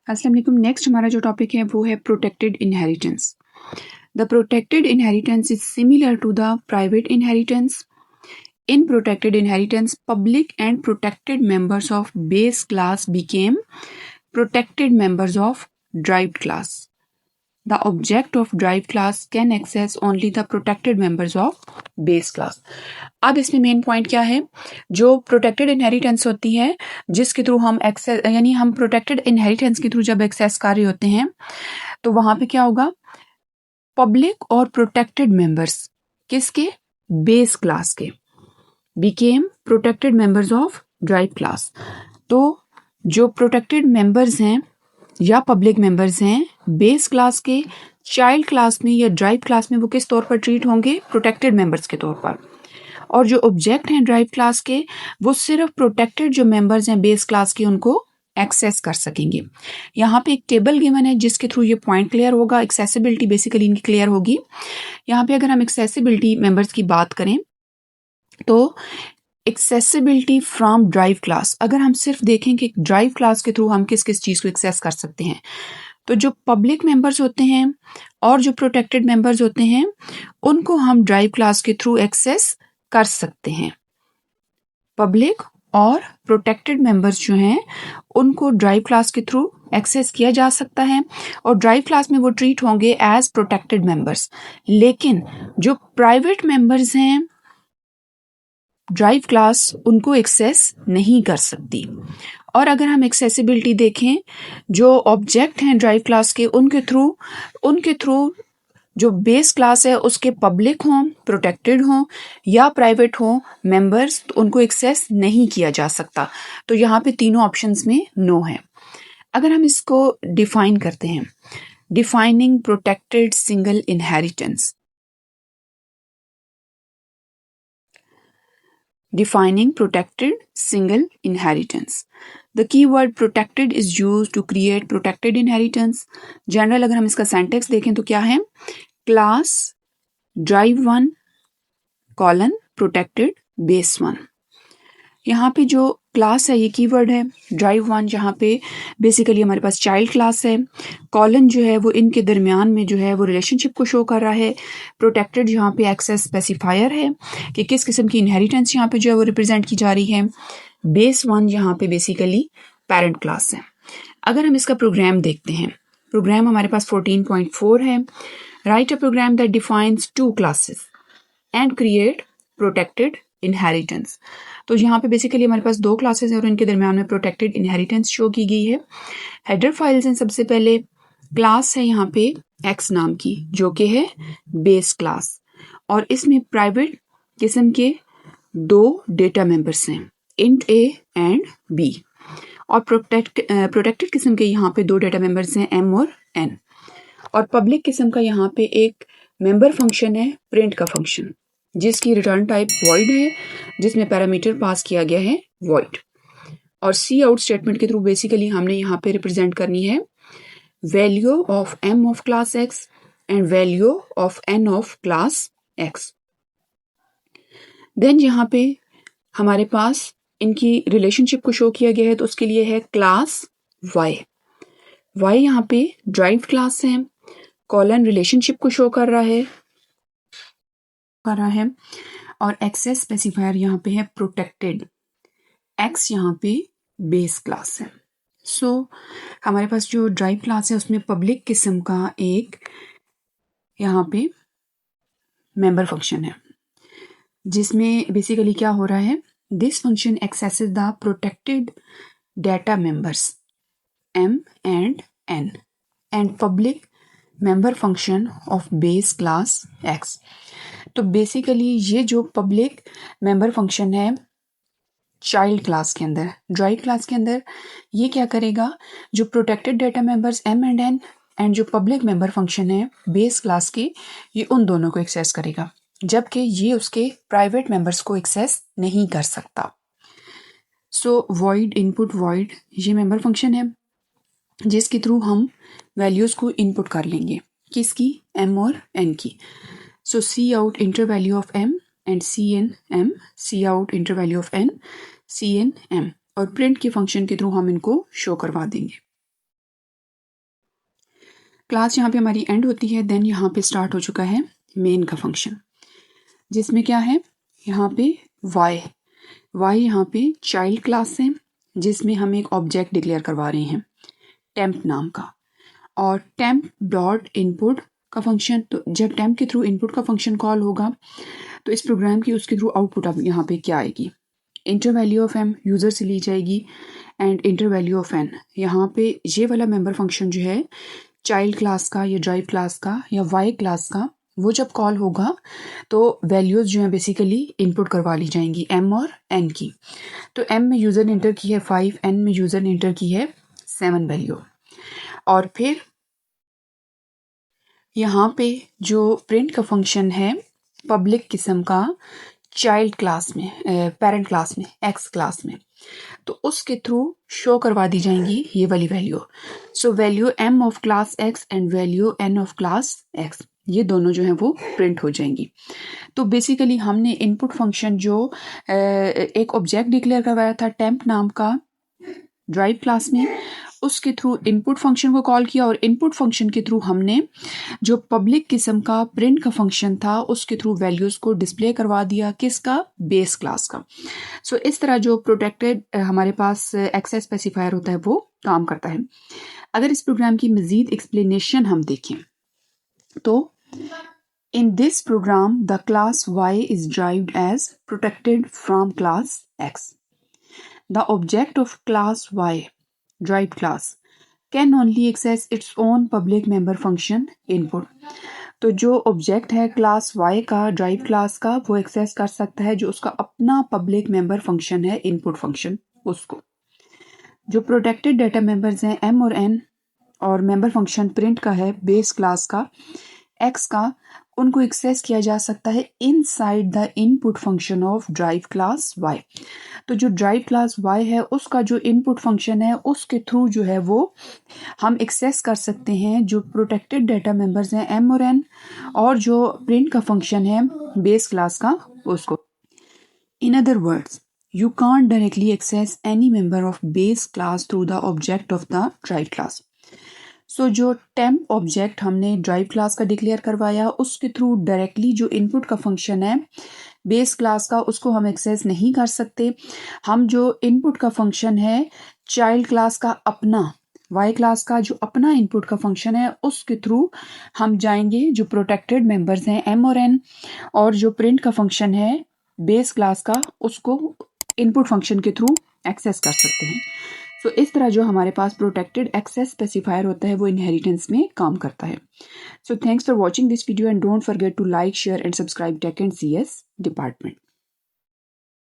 अस्सलाम वालेकुम। नेक्स्ट हमारा जो टॉपिक है वो है protected inheritance. The protected inheritance is similar to the private inheritance. In protected inheritance, public and protected members of base class became protected members of derived class. The object of derived class can access only the protected members of base class. अब इसमें main point क्या है, जो protected inheritance होती है जिसके through हम access यानी हम प्रोटेक्टेड इनहेरिटेंस के थ्रू जब एक्सेस कर रहे होते हैं तो वहां पे क्या होगा, पब्लिक और प्रोटेक्टेड मेंबर्स किसके, बेस क्लास के, became protected members of derived class. तो जो प्रोटेक्टेड मेंबर्स हैं या पब्लिक मेंबर्स हैं बेस क्लास के, चाइल्ड क्लास में या ड्राइव क्लास में वो किस तौर पर ट्रीट होंगे, प्रोटेक्टेड मेंबर्स के तौर पर. और जो ऑब्जेक्ट हैं ड्राइव क्लास के वो सिर्फ प्रोटेक्टेड जो मेंबर्स हैं बेस क्लास के उनको एक्सेस कर सकेंगे. यहाँ पे एक टेबल गिवन है जिसके थ्रू ये पॉइंट क्लियर होगा. एक्सेसिबिलिटी बेसिकली इनकी क्लियर होगी. यहाँ पे अगर हम एक्सेसिबिलिटी मेंबर्स की बात करें तो एक्सेसिबिलिटी फ्रॉम ड्राइव क्लास, अगर हम सिर्फ देखें कि ड्राइव क्लास के थ्रू हम किस किस चीज़ को एक्सेस कर सकते हैं, तो जो पब्लिक मेंबर्स होते हैं और जो प्रोटेक्टेड मेंबर्स होते हैं उनको हम ड्राइव क्लास के थ्रू एक्सेस कर सकते हैं. पब्लिक और प्रोटेक्टेड मेंबर्स जो हैं उनको ड्राइव क्लास के थ्रू एक्सेस किया जा सकता है और ड्राइव क्लास में वो ट्रीट होंगे एज प्रोटेक्टेड मेंबर्स. लेकिन जो प्राइवेट मेंबर्स हैं ड्राइव क्लास उनको एक्सेस नहीं कर सकती. और अगर हम एक्सेसिबिलिटी देखें, जो ऑब्जेक्ट हैं ड्राइव क्लास के उनके थ्रू जो बेस क्लास है उसके पब्लिक हों, प्रोटेक्टेड हों या प्राइवेट हों मेंबर्स, तो उनको एक्सेस नहीं किया जा सकता. तो यहाँ पे तीनों ऑप्शंस में नो है. अगर हम इसको डिफाइन करते हैं, defining protected single inheritance. Defining protected single inheritance. The keyword protected is used to create protected inheritance. General अगर हम इसका सेंटेक्स देखें तो क्या है, class drive 1 colon protected base 1. यहाँ पे जो क्लास है ये कीवर्ड है. ड्राइव 1 जहाँ पे बेसिकली हमारे पास चाइल्ड क्लास है. कॉलन जो है वो इनके दरमियान में जो है वो रिलेशनशिप को शो कर रहा है. प्रोटेक्टेड जहाँ पे एक्सेस स्पेसिफायर है कि किस किस्म की इनहेरिटेंस यहाँ पे जो है वो रिप्रेजेंट की जा रही है. बेस 1 यहाँ पे बेसिकली पेरेंट क्लास है. अगर हम इसका प्रोग्राम देखते हैं, प्रोग्राम हमारे पास 14.4 है. Write a program that defines 2 classes and create protected inheritance. तो यहाँ पे बेसिकली हमारे पास 2 क्लासेस हैं और इनके दरमियान में प्रोटेक्टेड इनहेरिटेंस शो की गई है. हेडर फाइल्स हैं. सबसे पहले क्लास है यहाँ पे एक्स नाम की जो कि है बेस क्लास और इसमें प्राइवेट किस्म के 2 डेटा मेंबर्स हैं, इंट ए एंड बी. और प्रोटेक्टेड किस्म के यहाँ पे 2 डेटा मेंबर्स हैं, एम और एन. और पब्लिक किस्म का यहाँ पे एक मेंबर फंक्शन है, प्रिंट का फंक्शन, जिसकी रिटर्न टाइप वॉइड है, जिसमें पैरामीटर पास किया गया है वॉइड. और सी आउट स्टेटमेंट के थ्रू बेसिकली हमने यहाँ पे रिप्रेजेंट करनी है value of M of class X and value of N of class X. Then यहाँ पे हमारे पास इनकी रिलेशनशिप को शो किया गया है, तो उसके लिए है क्लास वाई. वाई यहाँ पे ड्राइव क्लास है, कॉलन रिलेशनशिप को शो कर रहा है और एक्सेस स्पेसिफायर यहाँ पे है प्रोटेक्टेड. एक्स यहाँ पे बेस क्लास है. सो हमारे पास जो ड्राइव क्लास है उसमें पब्लिक किस्म का एक यहाँ पे मेंबर फंक्शन है जिसमें बेसिकली क्या हो रहा है, this function accesses the protected data members M and N and public member function of base class X. तो बेसिकली ये जो पब्लिक मेंबर फंक्शन है चाइल्ड क्लास के अंदर, ड्राइव क्लास के अंदर, ये क्या करेगा, जो protected data members M and N एंड जो पब्लिक मेंबर फंक्शन है बेस क्लास के, ये उन दोनों को एक्सेस करेगा, जबकि ये उसके प्राइवेट मेंबर्स को एक्सेस नहीं कर सकता. सो वॉइड इनपुट वॉइड ये मेंबर फंक्शन है जिसके थ्रू हम वैल्यूज़ को इनपुट कर लेंगे, किसकी, एम और एन की. So C out enter value of M and C N M, C out enter value of N, C N M, और प्रिंट के फंक्शन के थ्रू हम इनको शो करवा देंगे. क्लास यहाँ पे हमारी एंड होती है, देन यहाँ पे स्टार्ट हो चुका है मेन का फंक्शन, जिसमें क्या है यहाँ पे वाई यहाँ पे चाइल्ड क्लास है, जिसमें हम एक ऑब्जेक्ट डिक्लेयर करवा रहे हैं टेम्प नाम का, और टेम्प डॉट इनपुट का फंक्शन। तो जब टेम्प के थ्रू इनपुट का फंक्शन कॉल होगा तो इस प्रोग्राम की उसके थ्रू आउटपुट अब यहाँ पे क्या आएगी, enter value of M user से ली जाएगी and enter value of N. यहाँ पे ये वाला मेंबर फंक्शन जो है चाइल्ड क्लास का या ड्राइव क्लास का या वाई क्लास का, वो जब कॉल होगा तो वैल्यूज़ जो है बेसिकली इनपुट करवा ली जाएंगी एम और एन की। तो एम में यूज़र ने इंटर की है 5, एन में यूज़र ने इंटर की है 7 वैल्यू। और फिर यहाँ पे जो प्रिंट का फंक्शन है पब्लिक किस्म का चाइल्ड क्लास में, पेरेंट क्लास में, एक्स क्लास में, तो उसके थ्रू शो करवा दी जाएंगी ये वाली value. So value M of class X and value N of class X, ये दोनों जो हैं वो प्रिंट हो जाएंगी। तो बेसिकली हमने इनपुट फंक्शन जो एक ऑब्जेक्ट डिक्लेयर करवाया था टेम्प नाम का ड्राइव क्लास में, उसके थ्रू इनपुट फंक्शन को कॉल किया, और इनपुट फंक्शन के थ्रू हमने जो पब्लिक किस्म का प्रिंट का फंक्शन था उसके थ्रू वैल्यूज़ को डिस्प्ले करवा दिया, किसका, बेस क्लास का। सो इस तरह जो प्रोटेक्टेड हमारे पास एक्सेस स्पेसिफायर होता है वो काम करता है। अगर इस प्रोग्राम की मज़ीद एक्सप्लेनेशन हम देखें तो in this program the class y is derived as protected from class x. The object of class y, derived class, can only access its own public member function input. तो जो object है class y का drive class का, वो access कर सकता है जो उसका अपना पब्लिक मेंबर फंक्शन है इनपुट फंक्शन उसको। जो प्रोटेक्टेड डाटा मेंबर्स हैं m और n, और मेंबर फंक्शन प्रिंट का है बेस क्लास का x का, उनको एक्सेस किया जा सकता है inside the input function of drive class y। तो जो ड्राइव क्लास y है उसका जो इनपुट फंक्शन है उसके थ्रू जो है वो हम एक्सेस कर सकते हैं जो प्रोटेक्टेड डाटा मेंबर्स हैं m और n, और जो प्रिंट का फंक्शन है बेस क्लास का उसको। In other words you can't directly access any member of base class through the object of the drive class. सो जो टेम्प ऑब्जेक्ट हमने ड्राइव क्लास का डिक्लेयर करवाया उसके थ्रू डायरेक्टली जो इनपुट का फंक्शन है बेस क्लास का उसको हम एक्सेस नहीं कर सकते। हम जो इनपुट का फंक्शन है चाइल्ड क्लास का अपना, वाई क्लास का जो अपना इनपुट का फंक्शन है उसके थ्रू हम जाएंगे जो प्रोटेक्टेड मेंबर्स हैं एम और एन, और जो प्रिंट का फंक्शन है बेस क्लास का उसको इनपुट फंक्शन के थ्रू एक्सेस कर सकते हैं। तो इस तरह जो हमारे पास प्रोटेक्टेड एक्सेस स्पेसिफायर होता है वो इनहेरिटेंस में काम करता है। So thanks for watching this video and don't forget to like, share and subscribe tech and CS department.